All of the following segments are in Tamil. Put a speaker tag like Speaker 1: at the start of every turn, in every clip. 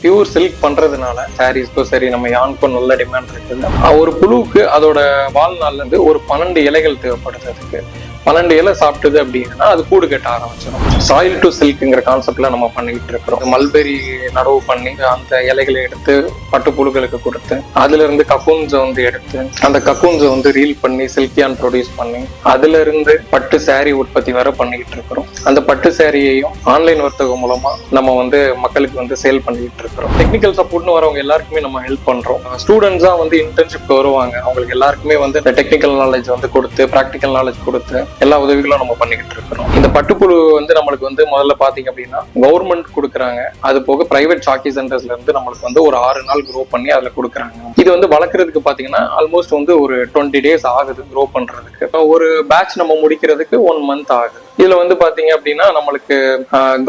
Speaker 1: பியூர் சில்க் பண்றதுனால சாரீஸ்க்கும் சரி நம்ம யானுக்கும் நல்ல டிமாண்ட் இருக்குது. ஒரு புழுவுக்கு அதோட வாழ்நாள்ல இருந்து ஒரு 12 இலைகள் தேவைப்படுது. அதுக்கு 12 இலை சாப்பிட்டது அப்படின்னா அது கூடு கட்ட ஆரம்பிச்சிடும். சாயில் டு சில்க்ங்கிற கான்செப்ட்ல நம்ம பண்ணிக்கிட்டு இருக்கிறோம். மல்பெரி நடவு பண்ணி அந்த இலைகளை எடுத்து பட்டு புழுக்களுக்கு கொடுத்து அதுல இருந்து கக்கூன்ஸை வந்து எடுத்து அந்த கக்கூன்ஸை வந்து ரீல் பண்ணி சில்கியான் ப்ரொடியூஸ் பண்ணி அதுல இருந்து பட்டு சாரி உற்பத்தி வர பண்ணிக்கிட்டு இருக்கிறோம். அந்த பட்டு சாரியையும் ஆன்லைன் வர்த்தகம் மூலமா நம்ம வந்து மக்களுக்கு வந்து சேல் பண்ணிக்கிட்டு இருக்கிறோம். டெக்னிக்கல் சப்போர்ட்னு வரவங்க எல்லாருக்குமே நம்ம ஹெல்ப் பண்றோம். ஸ்டூடெண்ட்ஸா வந்து இன்டர்ன்ஷிப் வருவாங்க. அவங்களுக்கு எல்லாருக்குமே வந்து டெக்னிக்கல் நாலேஜ் வந்து கொடுத்து ப்ராக்டிக்கல் நாலேஜ் கொடுத்து எல்லா உதவிகளும் நம்ம பண்ணிக்கிட்டு இருக்கிறோம். இந்த பட்டுப்புழு வந்து நம்மளுக்கு வந்து முதல்ல பாத்தீங்க அப்படின்னா கவர்மெண்ட் கொடுக்குறாங்க. அது போக பிரைவேட் சாக்கி சென்டர்ஸ்ல இருந்து நம்மளுக்கு வந்து ஒரு 6 நாள் க்ரோ பண்ணி அதுல கொடுக்குறாங்க. இது வந்து வளர்க்கறதுக்கு பாத்தீங்கன்னா ஆல்மோஸ்ட் வந்து ஒரு 20 days ஆகுது க்ரோ பண்றதுக்கு. ஒரு பேட்ச் நம்ம முடிக்கிறதுக்கு 1 month ஆகுது. இதுல வந்து பாத்தீங்க அப்படின்னா நம்மளுக்கு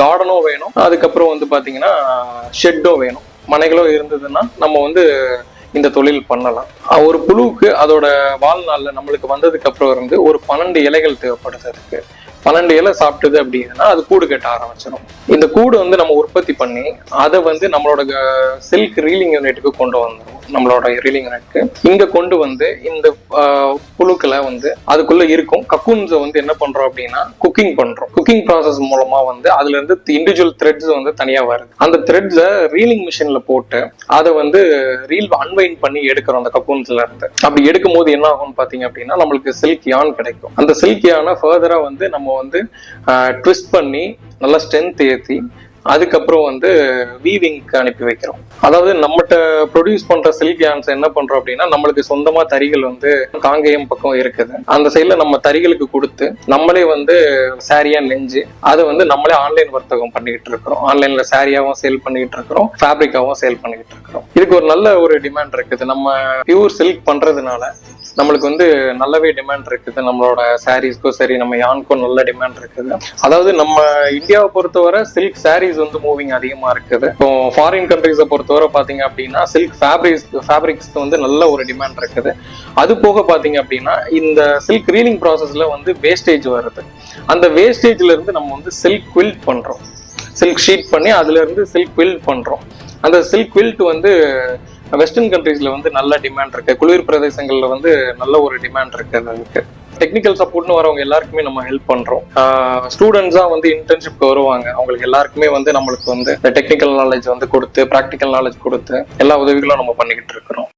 Speaker 1: கார்டனும் வேணும், அதுக்கப்புறம் வந்து பாத்தீங்கன்னா ஷெட்டும் வேணும். மனைகளோ இருந்ததுன்னா நம்ம வந்து இந்த தொழில் பண்ணலாம். ஒரு புழுவுக்கு அதோட வாழ்நாள்ல நம்மளுக்கு வந்ததுக்கு அப்புறம் இருந்து ஒரு 12 இலைகள் தேவைப்படுது. அதுக்கு 12 இலை சாப்பிட்டது அப்படின்னா அது கூடு கட்ட ஆரம்பிச்சிடும். இந்த கூடு வந்து நம்ம உற்பத்தி பண்ணி அதை வந்து நம்மளோட சில்க் ரீலிங் யூனிட்டுக்கு கொண்டு வந்துடும். நம்மளோட ரீலிங் யூனிட்க்கு இங்க கொண்டு வந்து இந்த புழுக்களை வந்து அதுக்குள்ள இருக்கும் கக்கூன்ஸை வந்து என்ன பண்றோம் அப்படின்னா குக்கிங் பண்றோம். குக்கிங் ப்ராசஸ் மூலமா வந்து அதுல இருந்து இண்டிவிஜுவல் த்ரெட்ஸ் வந்து தனியா வருது. அந்த த்ரெட்ஸை ரீலிங் மிஷின்ல போட்டு அதை வந்து ரீல் அன்வைண்ட் பண்ணி எடுக்கிறோம் அந்த கக்கூன்ஸ்ல இருந்து. அப்படி எடுக்கும் போது என்ன ஆகும்னு பாத்தீங்க அப்படின்னா நம்மளுக்கு சில்க் யான் கிடைக்கும். அந்த சில்க் யானை ஃபர்தரா வந்து நம்ம வந்து ட்விஸ்ட் பண்ணி நல்லா ஸ்ட்ரென்த் ஏற்றி அதுக்கப்புறம் வந்து வீவிங்க்கு அனுப்பி வைக்கிறோம். அதாவது நம்மகிட்ட ப்ரொடியூஸ் பண்ற சில்க் யான்ஸ் என்ன பண்றோம் அப்படின்னா நம்மளுக்கு சொந்தமா தறிகள் வந்து காங்கேயம் பக்கம் இருக்குது. அந்த சைட்ல நம்ம தறிகளுக்கு கொடுத்து நம்மளே வந்து சாரியா நெஞ்சு அதை வந்து நம்மளே ஆன்லைன் வர்த்தகம் பண்ணிக்கிட்டு இருக்கிறோம். ஆன்லைன்ல சாரியாவும் சேல் பண்ணிக்கிட்டு இருக்கிறோம், ஃபேப்ரிக்காவும் சேல் பண்ணிக்கிட்டு இருக்கிறோம். இதுக்கு ஒரு நல்ல ஒரு டிமாண்ட் இருக்குது. நம்ம பியூர் சில்க் பண்றதுனால நம்மளுக்கு வந்து நல்லாவே டிமாண்ட் இருக்குது. நம்மளோட சாரீஸ்க்கும் சரி நம்ம யானுக்கும் நல்ல டிமாண்ட் இருக்குது. அதாவது நம்ம இந்தியாவை பொறுத்தவரை சில்க் சாரீஸ் வந்து மூவிங் அதிகமா இருக்குது. இப்போ ஃபாரின் கண்ட்ரீஸை பொறுத்தவரை பாத்தீங்க அப்படின்னா சில்க் ஃபேப்ரிக்ஸ் வந்து நல்ல ஒரு டிமாண்ட் இருக்குது. அது போக பாத்தீங்க அப்படின்னா இந்த சில்க் ரீலிங் ப்ராசஸ்ல வந்து வேஸ்டேஜ் வருது. அந்த வேஸ்டேஜ்ல இருந்து நம்ம வந்து சில்க் குவில்ட் பண்றோம். சில்க் ஷீட் பண்ணி அதுல இருந்து சில்க் குவில்ட் பண்றோம். அந்த சில்க் குவில்ட் வந்து வெஸ்டர்ன் கண்ட்ரீஸ்ல வந்து நல்ல டிமாண்ட் இருக்கு. குளிர் பிரதேசங்கள்ல வந்து நல்ல ஒரு டிமாண்ட் இருக்கு. அதுக்கு டெக்னிக்கல் சப்போர்ட்னு வரவங்க எல்லாருக்குமே நம்ம ஹெல்ப் பண்றோம். ஸ்டூடெண்ட்ஸா வந்து இன்டர்ன்ஷிப் வருவாங்க. அவங்களுக்கு எல்லாருக்குமே வந்து நம்மளுக்கு வந்து டெக்னிக்கல் நாலேஜ் வந்து கொடுத்து ப்ராக்டிக்கல் நாலேஜ் கொடுத்து எல்லா உதவிகளும் நம்ம பண்ணிக்கிட்டு இருக்கிறோம்.